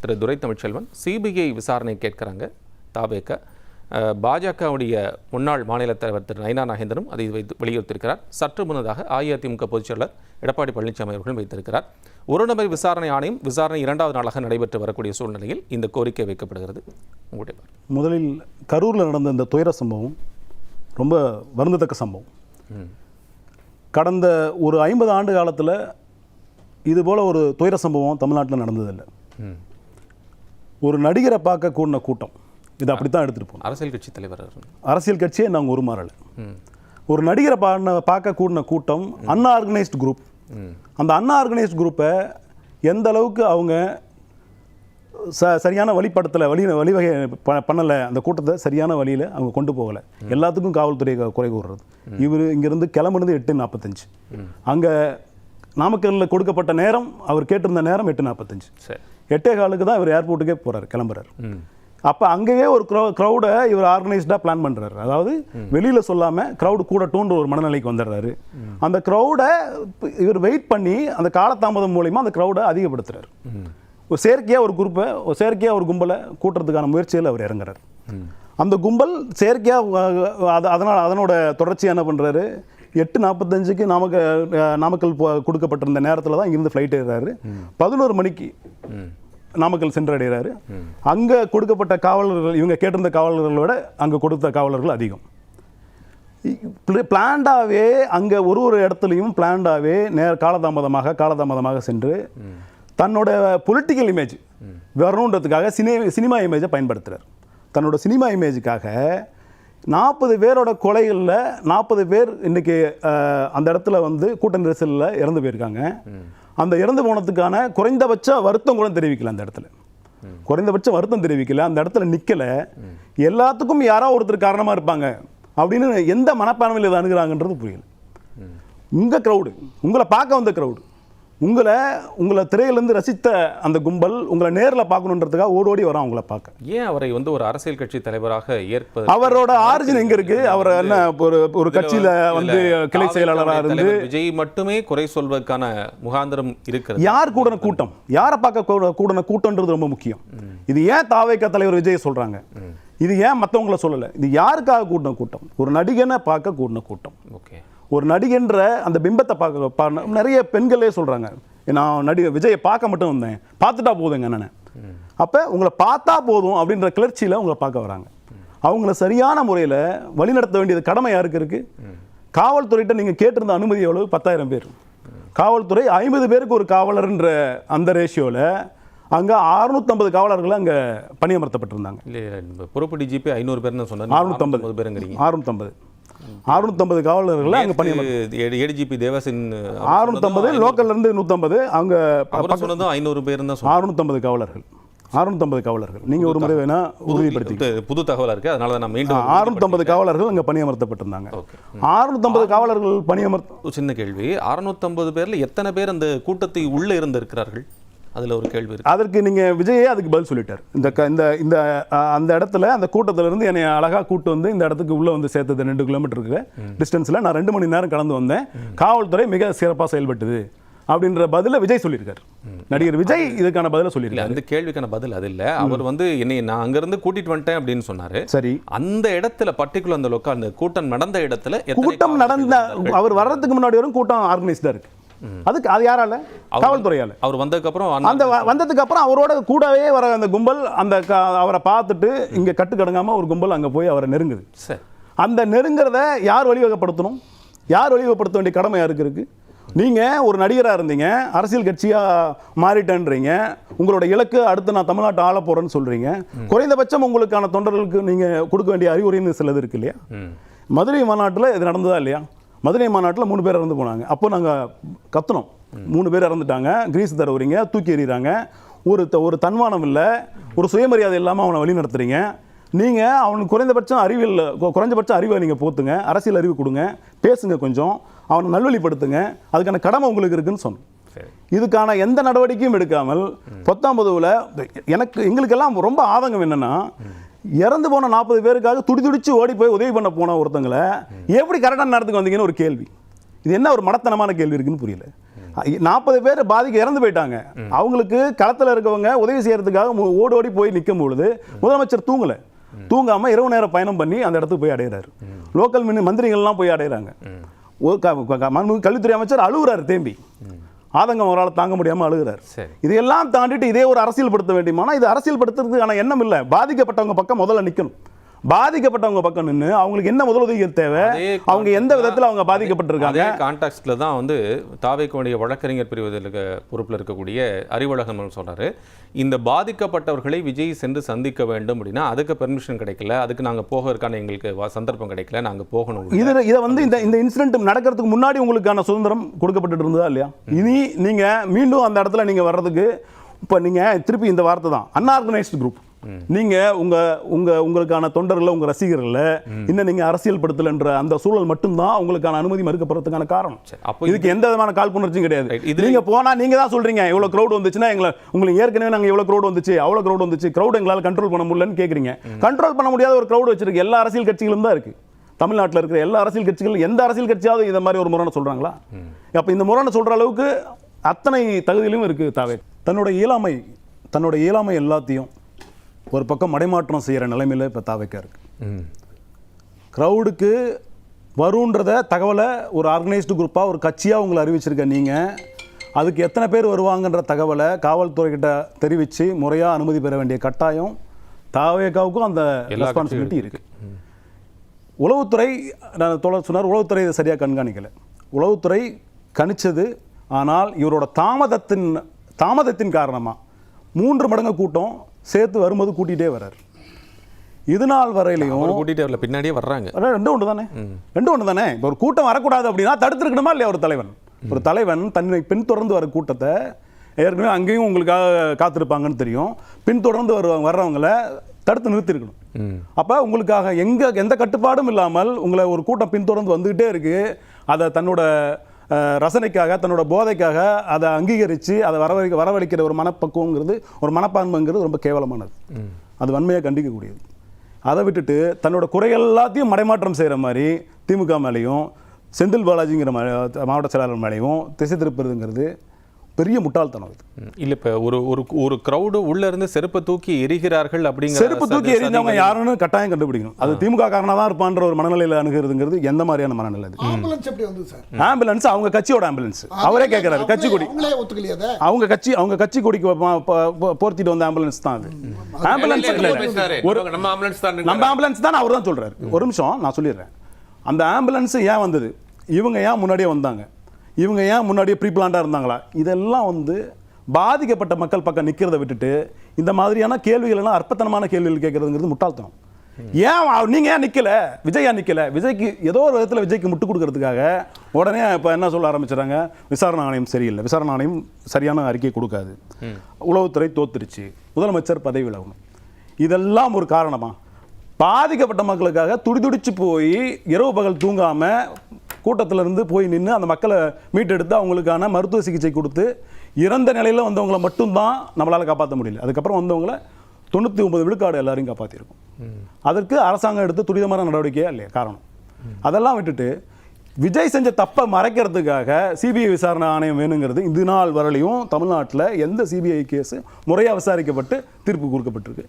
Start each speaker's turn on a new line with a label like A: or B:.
A: திரு துரை Tamilselvan CBI விசாரணை கேட்கிறாங்க தாவேக. பாஜகவுடைய முன்னாள் மாநில தலைவர் திரு நயினா நாகேந்திரனும் அதை வலியுறுத்தியிருக்கிறார். சற்று முன்னதாக அஇஅதிமுக பொதுச்செயலர் எடப்பாடி பழனிசாமி அவர்களும் வைத்திருக்கிறார். ஒரு நபர் விசாரணை ஆணையம் விசாரணை 2வது நாளாக நடைபெற்று வரக்கூடிய சூழ்நிலையில் இந்த கோரிக்கை வைக்கப்படுகிறது. உங்களுடைய
B: முதலில் கரூரில் நடந்த இந்த துயர சம்பவம் ரொம்ப வருந்தத்தக்க சம்பவம். கடந்த ஒரு 50 ஆண்டு காலத்தில் இதுபோல் ஒரு துயர சம்பவம் தமிழ்நாட்டில் நடந்ததில்லை. ஒரு நடிகரை பார்க்க கூடின கூட்டம் இது அப்படித்தான் எடுத்துகிட்டு போகணும்.
A: அரசியல் கட்சி தலைவர்
B: அரசியல் கட்சியே நாங்கள் உருமாறலை. ஒரு நடிகரை பார்க்க கூடின கூட்டம் அன்ஆர்கனைஸ்டு குரூப். அந்த அன்ஆர்கனைஸ்டு குரூப்பை எந்த அளவுக்கு அவங்க சரியான வழிபடத்தில் வழிவகை பண்ணலை, அந்த கூட்டத்தை சரியான வழியில் அவங்க கொண்டு போகலை. எல்லாத்துக்கும் காவல்துறை குறை கூறுறது. இவர் இங்கேருந்து கிளம்புனது 8:45. அங்கே நாமக்கல்லில் கொடுக்கப்பட்ட நேரம், அவர் கேட்டிருந்த நேரம் 8:45. 8:15 தான் இவர் ஏர்போர்ட்டுக்கே போகிறார், கிளம்புறாரு. அப்போ அங்கேயே ஒரு க்ரௌடை இவர் ஆர்கனைஸ்டாக பிளான் பண்ணுறாரு. அதாவது வெளியில் சொல்லாமல் க்ரௌடு கூடட்டுன்ற ஒரு மனநிலைக்கு வந்துடுறாரு. அந்த க்ரௌடை இவர் வெயிட் பண்ணி அந்த காலதாமதம் மூலிமா அந்த க்ரௌடை அதிகப்படுத்துறாரு. ஒரு செயற்கையாக ஒரு குரூப்பை, ஒரு செயற்கையாக ஒரு கும்பலை கூட்டுறதுக்கான முயற்சியில் அவர் இறங்குறாரு. அந்த கும்பல் செயற்கையாக அதனோட தொடர்ச்சியாக என்ன பண்ணுறாரு, 8:45க்கு நாமக்கல் கொடுக்கப்பட்டிருந்த நேரத்தில் தான் இங்கிருந்து ஃப்ளைட் ஏறுறாரு. 11 மணிக்கு நாமக்கல் சென்றடைகிறாரு. அங்கே கொடுக்கப்பட்ட காவலர்கள், இவங்க கேட்டிருந்த காவலர்களோட அங்கே கொடுத்த காவலர்கள் அதிகம். பிளான்டாகவே அங்கே ஒரு இடத்துலையும் பிளான்டாகவே காலதாமதமாக சென்று தன்னோட பொலிட்டிக்கல் இமேஜ் வரணுன்றதுக்காக சினிமா இமேஜை பயன்படுத்துகிறார். தன்னோட சினிமா இமேஜுக்காக 40 பேரோட கொலைகளில் 40 பேர் இன்றைக்கி அந்த இடத்துல கூட்ட நெரிசலில் இறந்து போயிருக்காங்க. அந்த இறந்து போனதுக்கான குறைந்தபட்ச வருத்தம் கூட தெரிவிக்கல. அந்த இடத்துல குறைந்தபட்ச வருத்தம் தெரிவிக்கல. அந்த இடத்துல நிற்கலை. எல்லாத்துக்கும் யாரோ ஒருத்தர் காரணமாக இருப்பாங்க அப்படின்னு எந்த மனப்பான்மையில் இதை அணுகிறாங்கன்றது புரியல. உங்கள் க்ரௌடு, உங்களை பார்க்க வந்த க்ரௌடு, உங்களை திரையிலேருந்து ரசித்த அந்த கும்பல் உங்களை நேரில் பார்க்கணுன்றதுக்காக ஓடோடி வரான் உங்களை பார்க்க.
A: ஏன் அவரை ஒரு அரசியல் கட்சி தலைவராக ஏற்பது?
B: அவரோட ஆரிஜின் எங்க இருக்கு? அவர் என்ன ஒரு கட்சியில கிளை செயலாளராக இருந்து
A: விஜய் மட்டுமே குறை சொல்வதற்கான முகாந்திரம் இருக்கிறது.
B: யார் கூடன கூட்டம், யாரை பார்க்க கூடன கூட்டம்ன்றது ரொம்ப முக்கியம். இது ஏன் தாவேக தலைவர் விஜய் சொல்றாங்க, இது ஏன் மற்றவங்களை சொல்லலை, இது யாருக்காக கூட்டின கூட்டம்? ஒரு நடிகனை பார்க்க கூட்டின கூட்டம்.
A: ஓகே,
B: ஒரு நடிகன்ற அந்த பிம்பத்தை பார்க்க நிறைய பெண்களே சொல்கிறாங்க, நான் நடிகர் விஜயை பார்க்க மட்டும் வந்தேன், பார்த்துட்டா போதுங்க என்னென்ன. அப்போ உங்களை பார்த்தா போதும் அப்படின்ற கிளர்ச்சியில் உங்களை பார்க்க வராங்க. அவங்கள சரியான முறையில் வழிநடத்த வேண்டியது கடமை யாருக்கு இருக்குது? காவல்துறையிட்ட நீங்கள் கேட்டிருந்த அனுமதி எவ்வளவு? 10,000 பேர். காவல்துறை 50 பேருக்கு ஒரு காவலர்ன்ற அந்த ரேஷியோவில் அங்கே 650 காவலர்கள் அங்கே பணியமர்த்தப்பட்டிருந்தாங்க.
A: பொறுப்பு டிஜிபி 500 பேர்னு சொன்னாங்க.
B: 650 காவலர்கள் அங்கே பணியமர்த்த.
A: ஏடிஜிபி தேவசின்
B: 650, லோக்கல்ல இருந்து 150, அவங்க
A: சொன்னதும் 500 பேர் தான்.
B: 650 காவலர்கள். நீங்க ஒரு முறை வேணா உறுதிப்படுத்தி,
A: புது தகவலா இருக்கு, அதனால நான் மீண்டும்
B: 650 காவலர்கள் அங்கே பணியமர்த்தப்பட்டிருந்தாங்க. 650 காவலர்கள் பணியமர்த்த.
A: சின்ன கேள்வி, 650 பேர்ல எத்தனை பேர் அந்த கூட்டத்தை உள்ள இருந்திருக்கிறார்கள்? அதில் ஒரு கேள்வி இருக்கு.
B: அதற்கு நீங்கள் விஜயே அதுக்கு பதில் சொல்லிட்டார். இந்த அந்த இடத்துல அந்த கூட்டத்திலிருந்து என்னை அழகாக கூட்டு வந்து இந்த இடத்துக்கு உள்ளே சேர்த்தது 2 கிலோமீட்டருக்கு டிஸ்டன்ஸில் நான் 2 மணி நேரம் கடந்து வந்தேன், காவல்துறை மிக சிறப்பாக செயல்பட்டது அப்படின்ற பதிலை விஜய் சொல்லியிருக்காரு. நடிகர் விஜய் இதுக்கான பதிலை சொல்லியிருக்காரு.
A: அந்த கேள்விக்கான பதில் அது இல்லை. அவர் என்னை நான் அங்கேருந்து கூட்டிட்டு வந்துட்டேன் அப்படின்னு சொன்னார்.
B: சரி,
A: அந்த இடத்துல பர்டிகுலர் அந்த லோக்கல் அந்த கூட்டம் நடந்த இடத்துல
B: கூட்டம் நடந்த அவர் வர்றதுக்கு முன்னாடி வரும் கூட்டம் ஆர்கனைஸ்டாக இருக்கு. அதுக்கு அது யாரால? காவல்துறையால.
A: அவர் வந்ததுக்கு
B: அப்புறம் அவரோட கூடவே வர அந்த கும்பல் அவரை பார்த்துட்டு இங்க கட்டுக்கடங்காம ஒரு கும்பல் அங்க போய் அவரை நெருங்குது. அந்த நெருங்குறத யார் வழிவகைப்படுத்தணும்? யார் வழிவகைப்படுத்த வேண்டிய கடமை யாருக்கு இருக்கு? நீங்க ஒரு நடிகராக இருந்தீங்க, அரசியல் கட்சியா மாறிட்டேன்றீங்க, உங்களோட இலக்கு அடுத்து நான் தமிழ்நாட்டை ஆள போறேன்னு சொல்றீங்க. குறைந்தபட்சம் உங்களுக்கான தொண்டர்களுக்கு நீங்க கொடுக்க வேண்டிய அறிவுரைன்னு சிலது இருக்கு இல்லையா? மதுரை மாநாட்டில் இது நடந்ததா இல்லையா? மதுரை மாநாட்டில் 3 பேர் இறந்து போனாங்க. அப்போ நாங்கள் கத்துனோம், 3 பேர் இறந்துட்டாங்க, கிரீஸ் தடவுறீங்க, தூக்கி எறிகிறாங்க, ஒரு தன்மானம் இல்லை, ஒரு சுயமரியாதை இல்லாமல் அவனை வழி நடத்துறீங்க. நீங்கள் அவனுக்கு குறைஞ்சபட்ச அறிவை நீங்கள் போத்துங்க, அரசியல் அறிவு கொடுங்க, பேசுங்க, கொஞ்சம் அவனை நல்வழிப்படுத்துங்க, அதுக்கான கடமை உங்களுக்கு இருக்குன்னு சொன்னோம். இதுக்கான எந்த நடவடிக்கையும் எடுக்காமல் 19ல் எங்களுக்கெல்லாம் ரொம்ப ஆதங்கம் என்னென்னா, இறந்து போன 40 பேருக்காக துடிச்சு ஓடி போய் உதவி பண்ண போன ஒருத்தங்களை எப்படி கரெக்டான நேரத்துக்கு வந்தீங்கன்னு ஒரு கேள்வி. இது என்ன ஒரு மடத்தனமான கேள்வி இருக்குன்னு புரியல. 40 பேர் பாதிக்க இறந்து போயிட்டாங்க. அவங்களுக்கு களத்தில் இருக்கவங்க உதவி செய்யறதுக்காக ஓடி போய் நிற்கும் பொழுது முதலமைச்சர் தூங்காம இரவு நேரம் பயணம் பண்ணி அந்த இடத்துக்கு போய் அடைகிறாரு. லோக்கல் மந்திரிகள்லாம் போய் அடைகிறாங்க. கல்வித்துறை அமைச்சர் அழுகுறாரு, தேம்பி ஆதங்கம் அவரால் தாங்க முடியாமல் அழுகிறார். இதையெல்லாம் தாண்டிட்டு இதே ஒரு அரசியல் படுத்த வேண்டியமானா இது அரசியல் படுத்துறதுக்கான எண்ணம் இல்லை. பாதிக்கப்பட்டவங்க பக்கம் முதல்ல நிற்கணும். பாதிக்கப்பட்டவங்க பக்கம் நின்று அவங்களுக்கு என்ன முதலுதவி தேவை, அவங்க எந்த விதத்தில் அவங்க பாதிக்கப்பட்டிருக்காங்க.
A: கான்டாக்ட்ல தான் வந்து தாவேக்குடைய வழக்கறிஞர் பிரிவில் பொறுப்பில் இருக்கக்கூடிய அறிவழகன் சொல்றாரு, இந்த பாதிக்கப்பட்டவர்களை விஜய் சென்று சந்திக்க வேண்டும் அப்படின்னா அதுக்கு பெர்மிஷன் கிடைக்கல, அதுக்கு நாங்கள் போகிறதுக்கான எங்களுக்கு சந்தர்ப்பம் கிடைக்கல, நாங்கள் போகணும். இதை
B: வந்து இந்த இன்சிடென்ட் நடக்கிறதுக்கு முன்னாடி உங்களுக்கான சுதந்திரம் கொடுக்கப்பட்டு இருந்ததா இல்லையா? இனி நீங்க மீண்டும் அந்த இடத்துல நீங்க வர்றதுக்கு இப்போ நீங்க திருப்பி இந்த வார்த்தை தான் அன்ஆர்கனைஸ்டு குரூப். நீங்க உங்களுக்கான தொண்டர்கள், உங்க ரசிகர்கள் இன்னும் நீங்க அரசியல் படுத்தலன்ற அந்த சூழல் மட்டும்தான் உங்களுக்கான அனுமதி மறுக்கப்படுறதுக்கான காரணம். இதுக்கு எந்த விதமான காழ்ப்புணர்ச்சியும் கிடையாது. நீங்க போனா நீங்க தான் சொல்றீங்க இவ்வளவு கிரௌட் வந்துச்சுன்னா உங்களுக்கு ஏற்கனவே நாங்க இவ்வளவு கிரௌட் வந்துச்சு, அவ்வளவு கிரௌட் வந்துச்சு, கிரௌட் எங்களால கண்ட்ரோல் பண்ண முடியலன்னு கேக்குறீங்க. கண்ட்ரோல் பண்ண முடியாத ஒரு கிரௌட் வச்சிருக்கு எல்லா அரசியல் கட்சிகளும் தான் இருக்கு. தமிழ்நாட்டில் இருக்கிற எல்லா அரசியல் கட்சிகள், எந்த அரசியல் கட்சியாவது இந்த மாதிரி ஒரு முரணை சொல்றாங்களா? அப்ப இந்த முரணை சொல்ற அளவுக்கு அத்தனை தகுதியிலும் இருக்கு தாவே. தன்னோட இயலாமை எல்லாத்தையும் ஒரு பக்கம் மடைமாற்றம் செய்கிற நிலைமையில் இப்போ தாவேக்கா இருக்கு. க்ரௌடுக்கு வருன்றத தகவலை ஒரு ஆர்கனைஸ்டு குரூப்பாக ஒரு கட்சியாக உங்களை அறிவிச்சிருக்க நீங்கள், அதுக்கு எத்தனை பேர் வருவாங்கன்ற தகவலை காவல்துறைக்கிட்ட தெரிவித்து முறையாக அனுமதி பெற வேண்டிய கட்டாயம் தாவேக்காவுக்கும் அந்த ரெஸ்பான்சிபிலிட்டி இருக்குது. உளவுத்துறை, நான் தோழர் சொன்னார், உளவுத்துறை இதை சரியாக கண்காணிக்கலை. உளவுத்துறை கணிச்சது, ஆனால் இவரோட தாமதத்தின் காரணமாக 3 மடங்கு கூட்டம் சேர்த்து வரும்போது கூட்டிகிட்டே வர்றாரு. இது நாள் வரையிலையும்
A: கூட்டிகிட்டே வரல, பின்னாடியே வர்றாங்க.
B: ரெண்டு ஒன்று தானே. இப்போ ஒரு கூட்டம் வரக்கூடாது அப்படின்னா தடுத்துருக்கணுமா இல்லையா? ஒரு தலைவன் தன்னை பின்தொடர்ந்து வர கூட்டத்தை, ஏற்கனவே அங்கேயும் உங்களுக்காக காத்திருப்பாங்கன்னு தெரியும், பின்தொடர்ந்து வர்றவங்களை தடுத்து நிறுத்திருக்கணும். அப்போ உங்களுக்காக எந்த கட்டுப்பாடும் இல்லாமல் உங்களை ஒரு கூட்டம் பின்தொடர்ந்து வந்துகிட்டே இருக்கு, அதை தன்னோட ரசனைக்காக, தன்னோட போதைக்காக அதை அங்கீகரித்து அதை வரவழைக்கிற ஒரு மனப்பக்குவங்கிறது, ஒரு மனப்பான்மைங்கிறது ரொம்ப கேவலமானது. அது வன்மையாக கண்டிக்கக்கூடியது. அதை விட்டுட்டு தன்னோட குறைகள் எல்லாத்தையும் மடைமாற்றம் செய்கிற மாதிரி திமுக மேலேயும் செந்தில் பாலாஜிங்கிற மாவட்ட செயலாளர் மேலேயும் திசை திருப்புறதுங்கிறது பெரிய முட்டாள்தனம்.
A: இல்லை, இப்போ ஒரு க்ரௌடு உள்ள இருந்து செருப்பை தூக்கி எரிகிறார்கள் அப்படிங்கிற,
B: செருப்பு தூக்கி எரிஞ்சவங்க யாருன்னு கட்டாயம் கண்டுபிடிக்கணும். அது திமுக காரணமாக தான் இருப்பான்ற ஒரு மனநிலையில் அணுகிறதுங்கிறது எந்த மாதிரியான மனநிலை? ஆம்புலன்ஸ் அவங்க கட்சியோட ஆம்புலன்ஸ். அவரே கேட்கிறாரு, கட்சி கொடி அவங்க கட்சி கொடிக்கு போர்த்திட்டு வந்த ஆம்புலன்ஸ் தான் அது. ஆம்புலன்ஸ் நம்ம ஆம்புலன்ஸ் தான் அவர் தான் சொல்றாரு. ஒரு நிமிஷம் நான் சொல்லிடுறேன். அந்த ஆம்புலன்ஸ் ஏன் வந்தது, இவங்க ஏன் முன்னாடியே வந்தாங்க, இவங்க ஏன் முன்னாடியே ப்ரீ பிளான்டாக இருந்தாங்களா, இதெல்லாம் வந்து பாதிக்கப்பட்ட மக்கள் பக்கம் நிற்கிறத விட்டுட்டு இந்த மாதிரியான கேள்விகள் எல்லாம் அற்பத்தனமான கேள்விகள் கேட்கறதுங்கிறது முட்டாள்தனம். ஏன் நீங்கள் ஏன் நிற்கல, விஜய் ஏன் நிற்கல? விஜய்க்கு ஏதோ ஒரு விதத்தில் விஜய்க்கு முட்டு கொடுக்கறதுக்காக உடனே இப்போ என்ன சொல்ல ஆரம்பிச்சிடறாங்க, விசாரணை ஆணையம் சரியில்லை, விசாரணை ஆணையம் சரியான அறிக்கை கொடுக்காது, உளவுத்துறை தோத்துருச்சு, முதலமைச்சர் பதவி விலகணும். இதெல்லாம் ஒரு காரணமா? பாதிக்கப்பட்ட மக்களுக்காக துடிதுடிச்சு போய் இரவு பகல் தூங்காமல் கூட்டத்திலிருந்து போய் நின்று அந்த மக்களை மீட்டெடுத்து அவங்களுக்கான மருத்துவ சிகிச்சை கொடுத்து இறந்த நிலையில் வந்தவங்களை மட்டும்தான் நம்மளால் காப்பாற்ற முடியல. அதுக்கப்புறம் வந்தவங்களை 99 விழுக்காடு எல்லாரையும் காப்பாற்றிருக்கும். அதற்கு அரசாங்கம் எடுத்து துரிதமான நடவடிக்கையா இல்லையா காரணம்? அதெல்லாம் விட்டுட்டு விஜய் செஞ்ச தப்பை மறைக்கிறதுக்காக சிபிஐ விசாரணை ஆணையம் வேணுங்கிறது இது நாள் வரலையும் தமிழ்நாட்டில் எந்த சிபிஐ கேஸு முறையாக விசாரிக்கப்பட்டு தீர்ப்பு கொடுக்கப்பட்டிருக்கு?